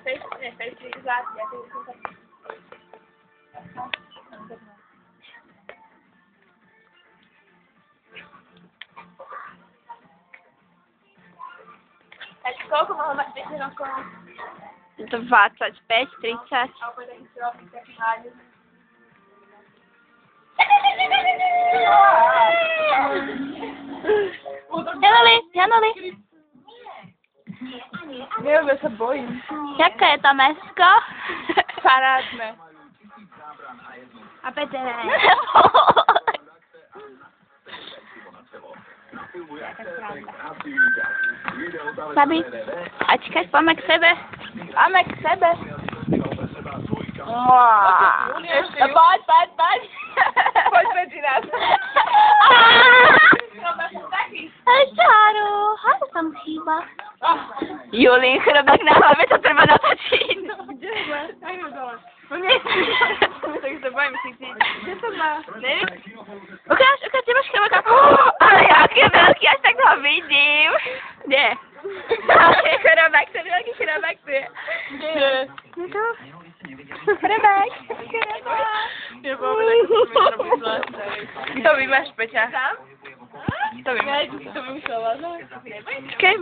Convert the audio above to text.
Tak koľko mohlo mať 5 rokov? 25, 30. Alebo taký stropík, taký mládež. Janoli. Neviem, ja sa bojím. Jaké je to mesko? Parádne. A Petere. Babi, ačkať, poďme k sebe. Máme k sebe. Ešte Poď. Poď medzi nás. Čáru, hále tam chýba. Julín, chrobák na hlave, to treba natočiť. Kde sme? Aj no dole. Tak sa bojím si cítiť. Kde to má? Neviem. Ukáž, ty máš chrobáka. Ale jaký je veľký, až tak ho vidím. Kde? Chrobák, to je veľký chrobák, tu je. Kde je? Je tu? Chrobák. Ja poviem, tak to mi robí zle. Kto by máš, Peťa? Kto by máš? Kto by musel vás? Počkej.